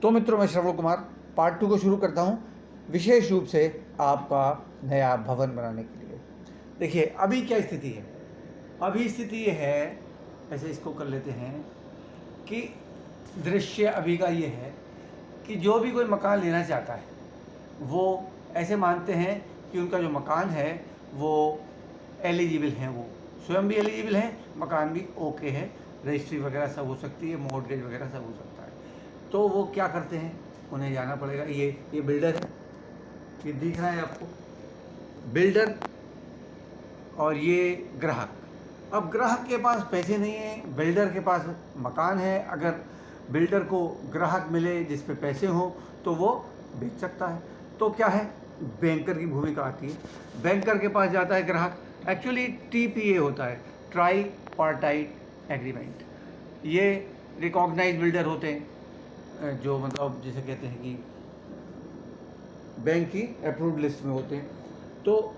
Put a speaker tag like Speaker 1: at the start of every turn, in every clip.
Speaker 1: तो मित्रों, मैं श्रवण कुमार पार्ट 2 को शुरू करता हूँ, विशेष रूप से आपका नया भवन बनाने के लिए। देखिए अभी क्या स्थिति है। अभी स्थिति ये है, ऐसे इसको कर लेते हैं कि दृश्य अभी का ये है कि जो भी कोई मकान लेना चाहता है वो ऐसे मानते हैं कि उनका जो मकान है वो एलिजिबल है, वो स्वयं भी एलिजिबल है, मकान भी ओके है, रजिस्ट्री वगैरह सब हो सकती है, मॉर्गेज वगैरह सब हो सकता है। तो वो क्या करते हैं, उन्हें जाना पड़ेगा। ये बिल्डर है, ये दिख रहा है आपको, बिल्डर, और ये ग्राहक। अब ग्राहक के पास पैसे नहीं है, बिल्डर के पास मकान है। अगर बिल्डर को ग्राहक मिले जिस पे पैसे हों तो वो बेच सकता है। तो क्या है, बैंकर की भूमिका आती है। बैंकर के पास जाता है ग्राहक। एक्चुअली TPA होता है, ट्राई पार्टाइट एग्रीमेंट। ये रिकॉग्नाइज बिल्डर होते हैं, जो मतलब जिसे कहते हैं कि बैंक की अप्रूव्ड लिस्ट में होते हैं। तो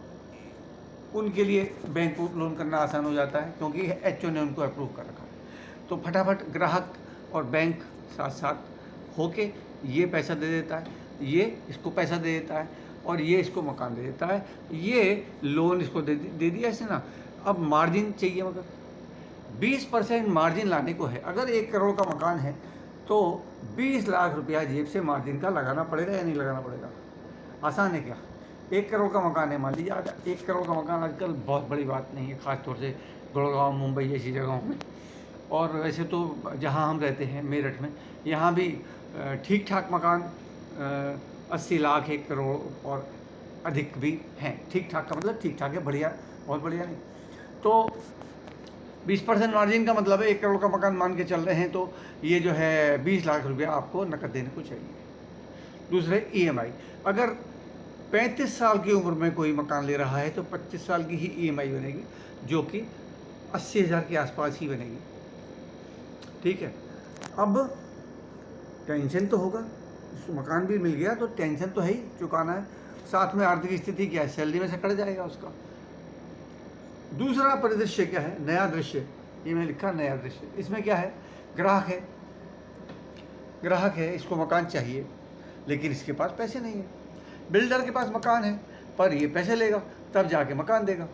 Speaker 1: उनके लिए बैंक को लोन करना आसान हो जाता है क्योंकि HO ने उनको अप्रूव कर रखा है। तो फटाफट ग्राहक और बैंक साथ साथ होके ये पैसा दे देता है, ये इसको पैसा दे देता है, और ये इसको मकान दे देता है। ये लोन इसको दे दिया इसने ना। अब मार्जिन चाहिए, मगर 20% मार्जिन लाने को है। अगर 1 करोड़ का मकान है तो 20 लाख रुपया जेब से मार्जिन का लगाना पड़ेगा या नहीं लगाना पड़ेगा? आसान है क्या? 1 करोड़ का मकान है, मान लीजिए। आज 1 करोड़ का मकान आजकल बहुत बड़ी बात नहीं है, ख़ास तौर से गुड़गांव, मुंबई जैसी जगहों में। और वैसे तो जहाँ हम रहते हैं मेरठ में, यहाँ भी ठीक ठाक मकान 80 लाख, 1 करोड़ और अधिक भी हैं। ठीक ठाक का मतलब ठीक ठाक है, बढ़िया, बहुत बढ़िया नहीं। तो 20% मार्जिन का मतलब है 1 करोड़ का मकान मान के चल रहे हैं, तो ये जो है 20 लाख रुपया आपको नकद देने को चाहिए। दूसरे EMI, अगर 35 साल की उम्र में कोई मकान ले रहा है तो 25 साल की ही EMI बनेगी, जो कि 80,000 के आसपास ही बनेगी। ठीक है। अब टेंशन तो होगा, मकान भी मिल गया तो टेंशन तो है ही, चुकाना है। साथ में आर्थिक स्थिति क्या है, सैलरी में से कट जाएगा उसका। दूसरा परिदृश्य क्या है, नया दृश्य, ये मैं लिखा नया दृश्य। इसमें क्या है, ग्राहक है, ग्राहक है, इसको मकान चाहिए लेकिन इसके पास पैसे नहीं है। बिल्डर के पास मकान है पर ये पैसे लेगा तब जाके मकान देगा।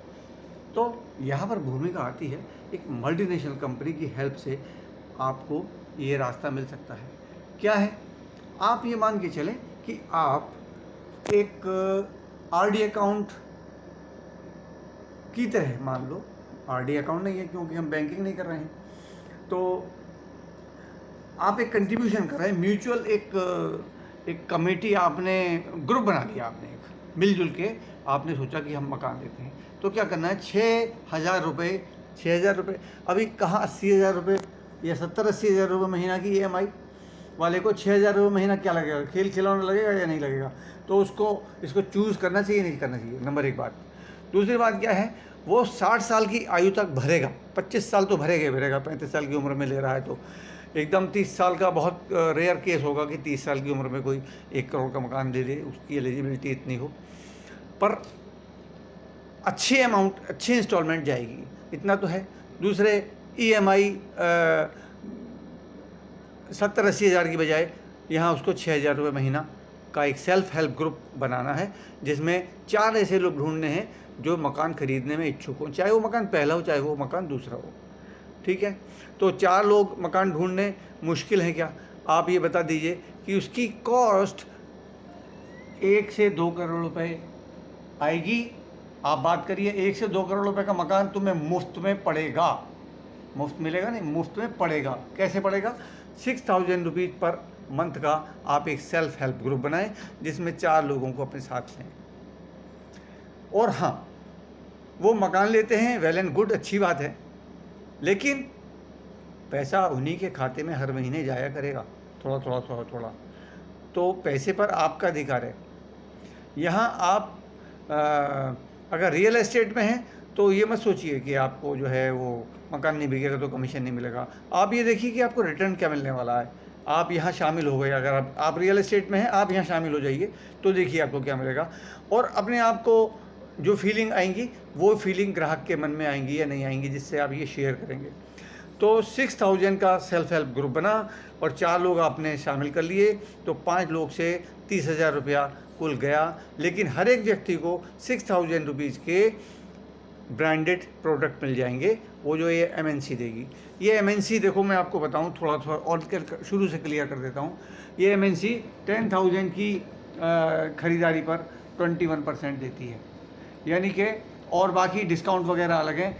Speaker 1: तो यहाँ पर भूमिका आती है एक मल्टीनेशनल कंपनी की हेल्प से आपको ये रास्ता मिल सकता है। क्या है, आप ये मान के चलें कि आप एक RD अकाउंट की तरह, मान लो RD अकाउंट नहीं है क्योंकि हम बैंकिंग नहीं कर रहे हैं, तो आप एक कंट्रीब्यूशन कर रहे हैं, म्यूचुअल एक कमेटी, आपने ग्रुप बना लिया, आपने एक मिलजुल के आपने सोचा कि हम मकान देते हैं। तो क्या करना है, 6,000 रुपये, अभी कहाँ 80,000 रुपये या 70-80 हज़ार रुपये महीना की EMI वाले को 6,000 रुपये महीना क्या लगेगा, खेल खिलौना लगेगा या नहीं लगेगा? तो इसको चूज़ करना चाहिए, नहीं करना चाहिए, नंबर 1 बात। दूसरी बात क्या है, वो 60 साल की आयु तक भरेगा, 25 साल तो भरेगा। 35 साल की उम्र में ले रहा है तो एकदम 30 साल का बहुत रेयर केस होगा कि 30 साल की उम्र में कोई 1 करोड़ का मकान दे दे, उसकी एलिजिबिलिटी इतनी हो। पर अच्छी अमाउंट, अच्छी इंस्टॉलमेंट जाएगी, इतना तो है। दूसरे EMI 70-80 हज़ार की बजाय यहाँ उसको 6,000 रुपये महीना का एक सेल्फ हेल्प ग्रुप बनाना है, जिसमें 4 ऐसे लोग ढूंढने हैं जो मकान खरीदने में इच्छुक हों, चाहे वो मकान पहला हो चाहे वो मकान दूसरा हो। ठीक है। तो 4 लोग मकान ढूंढने मुश्किल है क्या? आप ये बता दीजिए कि उसकी कॉस्ट 1 से 2 करोड़ रुपए आएगी। आप बात करिए, 1 से 2 करोड़ रुपए का मकान तुम्हें मुफ्त में पड़ेगा। मुफ्त मिलेगा नहीं, मुफ्त में पड़ेगा। कैसे पड़ेगा? 6,000 रुपीज़ पर मंथ का आप एक सेल्फ हेल्प ग्रुप बनाएं जिसमें 4 लोगों को अपने साथ लें। और हाँ, वो मकान लेते हैं, वेल एंड गुड, अच्छी बात है, लेकिन पैसा उन्हीं के खाते में हर महीने जाया करेगा, थोड़ा। तो पैसे पर आपका अधिकार है। यहाँ आप अगर रियल एस्टेट में हैं तो ये मत सोचिए कि आपको जो है वो मकान नहीं बिकेगा तो कमीशन नहीं मिलेगा। आप ये देखिए कि आपको रिटर्न क्या मिलने वाला है। आप यहाँ शामिल हो गए, अगर आप रियल एस्टेट में हैं, आप यहाँ शामिल हो जाइए तो देखिए आपको क्या मिलेगा। और अपने आप को जो फीलिंग आएंगी वो फीलिंग ग्राहक के मन में आएंगी या नहीं आएंगी, जिससे आप ये शेयर करेंगे। तो 6000 का सेल्फ हेल्प ग्रुप बना और 4 लोग आपने शामिल कर लिए, तो 5 लोग से 30,000 रुपया कुल गया। लेकिन हर एक व्यक्ति को 6000 रुपीज़ के ब्रांडेड प्रोडक्ट मिल जाएंगे, वो जो ये MNC देगी। ये MNC देखो, मैं आपको बताऊं थोड़ा और शुरू से क्लियर कर देता हूं। ये MNC 10,000 की ख़रीदारी पर 21% देती है, यानी कि, और बाकी डिस्काउंट वगैरह अलग है,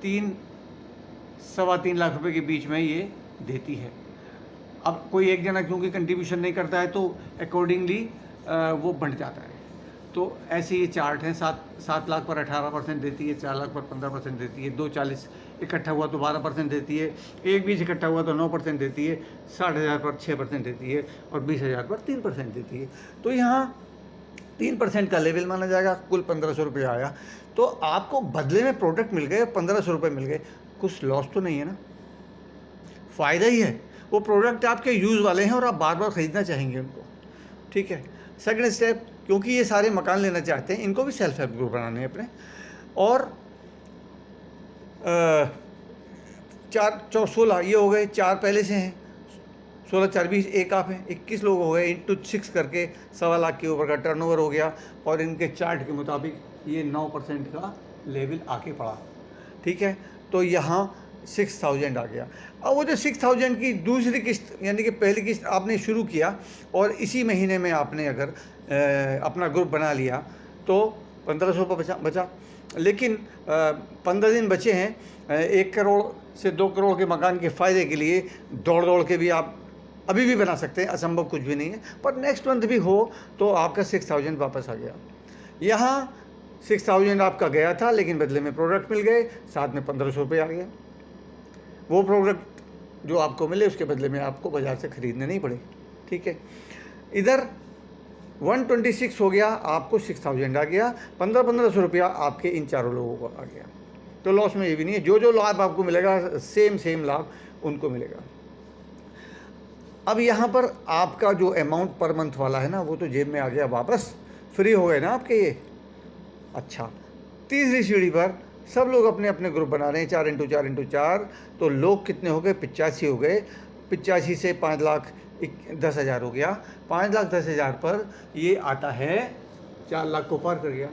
Speaker 1: 3-3.25 लाख रुपए के बीच में ये देती है। अब कोई एक जना क्योंकि कंट्रीब्यूशन नहीं करता है तो अकॉर्डिंगली वो बढ़ जाता है। तो ऐसे ये चार्ट हैं, 7 लाख पर 18% देती है, 4 लाख पर 15% देती है, 240 इकट्ठा हुआ तो 12% देती है, 120 इकट्ठा हुआ तो 9% देती है, 60,000 पर 6% देती है और 20,000 पर 3% देती है। तो यहाँ 3% का लेवल माना जाएगा, कुल 1500 रुपये आया। तो आपको बदले में प्रोडक्ट मिल गए, 1500 रुपये मिल गए, कुछ लॉस तो नहीं है ना, फ़ायदा ही है। वो प्रोडक्ट आपके यूज़ वाले हैं और आप बार बार ख़रीदना चाहेंगे उनको, ठीक है। सेकंड स्टेप, क्योंकि ये सारे मकान लेना चाहते हैं, इनको भी सेल्फ हेल्प ग्रुप बनाने हैं अपने, और 16 ये हो गए, 4 पहले से हैं, 16 4 20 एक आप हैं, 21 लोग हो गए, इंटू 6 करके 1.25 लाख के ऊपर का टर्नओवर हो गया, और इनके चार्ट के मुताबिक ये 9% का लेवल आके पड़ा, ठीक है। तो यहाँ 6000 आ गया। अब वो जो 6000 की दूसरी किस्त, यानी कि पहली किस्त आपने शुरू किया और इसी महीने में आपने अगर अपना ग्रुप बना लिया तो 1500 रुपये बचा। लेकिन 15 दिन बचे हैं, 1 करोड़ से 2 करोड़ के मकान के फ़ायदे के लिए दौड़ के भी आप अभी भी बना सकते हैं, असंभव कुछ भी नहीं है। पर नेक्स्ट मंथ भी हो तो आपका 6000 वापस आ गया। यहाँ 6000 आपका गया था, लेकिन बदले में प्रोडक्ट मिल गए, साथ में 1500 रुपये आ गया। वो प्रोडक्ट जो आपको मिले उसके बदले में आपको बाज़ार से ख़रीदने नहीं पड़े, ठीक है। इधर 126 हो गया, आपको 6000 आ गया, 1500 रुपया आपके इन चारों लोगों को आ गया। तो लॉस में ये भी नहीं है, जो लाभ आपको मिलेगा सेम लाभ उनको मिलेगा। अब यहाँ पर आपका जो अमाउंट पर मंथ वाला है ना, वो तो जेब में आ गया वापस, फ्री हो गए ना आपके ये। अच्छा, तीसरी सीढ़ी पर सब लोग अपने अपने ग्रुप बना रहे हैं, 4x4x4, तो लोग कितने हो गए, 85 हो गए। 85 से 5,10,000 हो गया। 5,10,000 पर ये आता है 4 लाख को पार कर गया।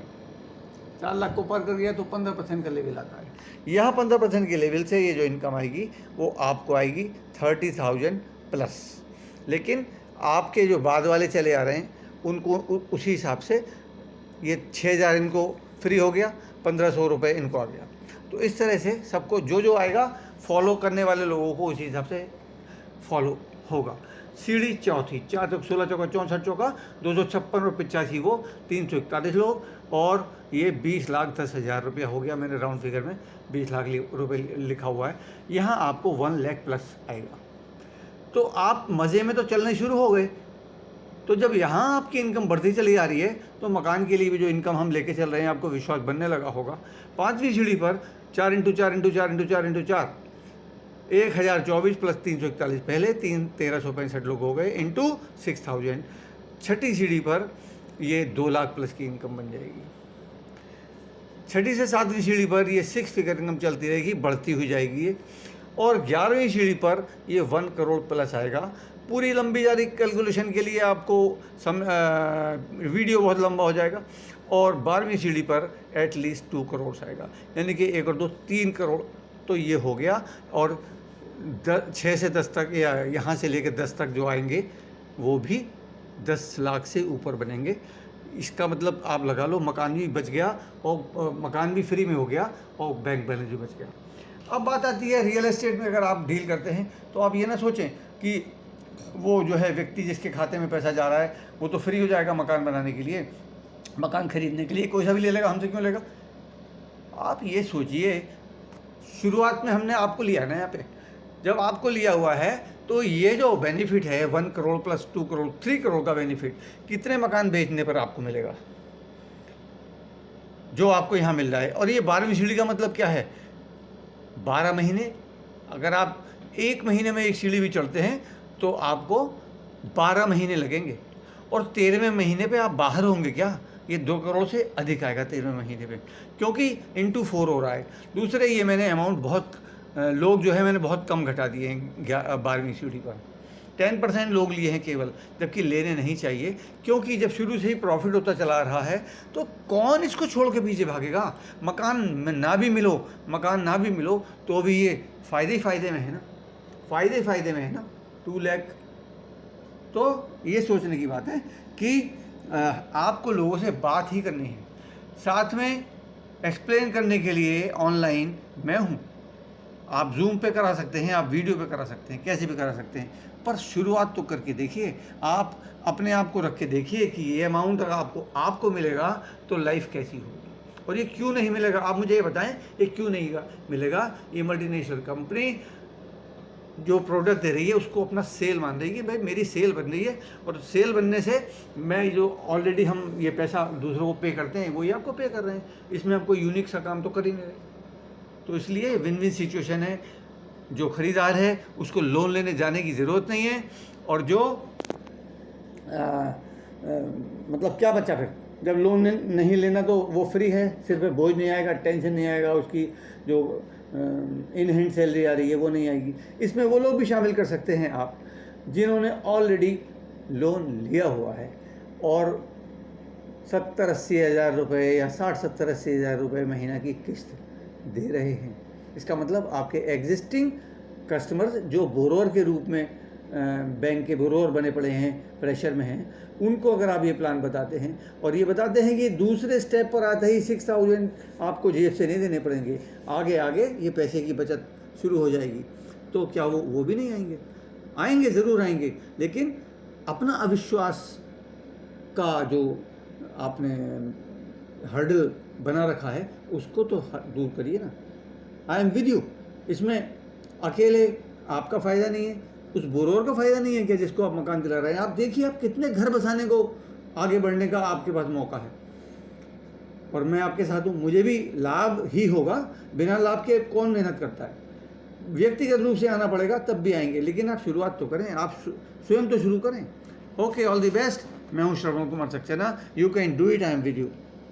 Speaker 1: 4 लाख को पार कर गया तो 15% का लेवल आता है। यहाँ 15% के लेवल से ये जो इनकम आएगी वो आपको आएगी 30,000 प्लस। लेकिन आपके जो बाद वाले चले आ रहे हैं उनको उसी हिसाब से ये 6,000 इनको फ्री हो गया, 1500 रुपये इनको आ गया। तो इस तरह से सबको जो आएगा फॉलो करने वाले लोगों को उसी हिसाब से फॉलो होगा। सीढ़ी चौथी, 4 चौक 16 चौका 64 चौका 256 और 85 वो 341 लोग, और ये 20,10,000 रुपया हो गया। मैंने राउंड फिगर में 20 लाख रुपये लिखा हुआ है। यहाँ आपको 1 लाख प्लस आएगा। तो आप मज़े में तो चलने शुरू हो गए। तो जब यहाँ आपकी इनकम बढ़ती चली आ रही है तो मकान के लिए भी जो इनकम हम लेके चल रहे हैं आपको विश्वास बनने लगा होगा। 5वीं सीढ़ी पर 4x4x4x4 1024 प्लस 341 पहले 1365 लोग हो गए इंटू 6000। 6ठी सीढ़ी पर ये 2 लाख प्लस की इनकम बन जाएगी। 6ठी से 7वीं सीढ़ी पर ये 6 फिगर इनकम चलती रहेगी, बढ़ती हुई जाएगी। और 11वीं सीढ़ी पर ये 1 करोड़ प्लस आएगा। पूरी लंबी जारी कैलकुलेशन के लिए आपको वीडियो बहुत लंबा हो जाएगा। और 12वीं सीढ़ी पर एटलीस्ट 2 करोड़ आएगा, यानी कि 1 और 2 3 करोड़ तो ये हो गया। और 6 से 10 तक या यहाँ से लेकर 10 तक जो आएंगे वो भी 10 लाख से ऊपर बनेंगे। इसका मतलब आप लगा लो मकान भी बच गया और मकान भी फ्री में हो गया और बैंक बैलेंस भी बच गया। अब बात आती है रियल एस्टेट में अगर आप डील करते हैं तो आप ये ना सोचें कि वो जो है व्यक्ति जिसके खाते में पैसा जा रहा है वो तो फ्री हो जाएगा मकान बनाने के लिए, मकान खरीदने के लिए कोई सा भी ले लेगा, हमसे क्यों लेगा। आप ये सोचिए, शुरुआत में हमने आपको लिया ना, यहाँ पे जब आपको लिया हुआ है तो ये जो बेनिफिट है 1 करोड़ प्लस 2 करोड़ 3 करोड़ का बेनिफिट कितने मकान बेचने पर आपको मिलेगा जो आपको यहाँ मिल रहा है। और ये 12वीं सीढ़ी का मतलब क्या है, 12 महीने। अगर आप 1 महीने में एक सीढ़ी भी चढ़ते हैं तो आपको 12 महीने लगेंगे और 13वें महीने पे आप बाहर होंगे क्या, ये 2 करोड़ से अधिक आएगा 13वें महीने पे, क्योंकि इंटू 4 हो रहा है। दूसरे ये मैंने अमाउंट बहुत लोग जो है मैंने बहुत कम घटा दिए हैं 12वीं सीढ़ी पर। 10% लोग लिए हैं केवल, जबकि लेने नहीं चाहिए, क्योंकि जब शुरू से ही प्रॉफिट होता चला रहा है तो कौन इसको छोड़ के पीछे भागेगा। मकान में ना भी मिलो तो भी ये फ़ायदे ही फ़ायदे में है ना, फ़ायदे में है ना। 2 लाख। तो ये सोचने की बात है कि आपको लोगों से बात ही करनी है, साथ में एक्सप्लेन करने के लिए ऑनलाइन मैं हूँ। आप जूम पे करा सकते हैं, आप वीडियो पे करा सकते हैं, कैसे भी करा सकते हैं, पर शुरुआत तो करके देखिए। आप अपने आप को रख के देखिए कि ये अमाउंट अगर आपको मिलेगा तो लाइफ कैसी होगी, और ये क्यों नहीं मिलेगा। आप मुझे ये बताएं, ये क्यों नहीं मिलेगा। ये मल्टीनेशनल कंपनी जो प्रोडक्ट दे रही है उसको अपना सेल मान रही है कि भाई मेरी सेल बन रही है, और सेल बनने से मैं जो ऑलरेडी हम ये पैसा दूसरों को पे करते हैं वही आपको पे कर रहे हैं, इसमें आपको यूनिक सा काम तो कर ही नहीं रहे। तो इसलिए विन विन सिचुएशन है। जो ख़रीदार है उसको लोन लेने जाने की ज़रूरत नहीं है, और जो मतलब क्या बचा फिर, जब लोन नहीं लेना तो वो फ्री है, सिर पे बोझ नहीं आएगा, टेंशन नहीं आएगा, उसकी जो इन हैंड सैलरी आ रही है वो नहीं आएगी। इसमें वो लोग भी शामिल कर सकते हैं आप जिन्होंने ऑलरेडी लोन लिया हुआ है और 70-80 हज़ार रुपये या 60-70-80 हज़ार रुपये महीना की किस्त दे रहे हैं। इसका मतलब आपके एग्जिस्टिंग कस्टमर्स जो बोरोअर के रूप में बैंक के बोरोअर बने पड़े हैं, प्रेशर में हैं, उनको अगर आप ये प्लान बताते हैं और ये बताते हैं कि दूसरे स्टेप पर आते ही 6000 आपको जेब से नहीं देने पड़ेंगे, आगे आगे ये पैसे की बचत शुरू हो जाएगी, तो क्या वो भी नहीं आएंगे? आएंगे, ज़रूर आएंगे, लेकिन अपना अविश्वास का जो आपने हर्डल बना रखा है उसको तो दूर करिए ना। आई एम विद यू। इसमें अकेले आपका फ़ायदा नहीं है, उस बोरोअर का फ़ायदा नहीं है कि जिसको आप मकान दिला रहे हैं। आप देखिए आप कितने घर बसाने को आगे बढ़ने का आपके पास मौका है, और मैं आपके साथ हूँ। मुझे भी लाभ ही होगा, बिना लाभ के कौन मेहनत करता है। व्यक्तिगत रूप से आना पड़ेगा तब भी आएंगे, लेकिन आप शुरुआत तो करें, आप स्वयं तो शुरू करें। Okay, all the best. मैं हूँ Shravan Kumar Saxena. You can do it, I am with you.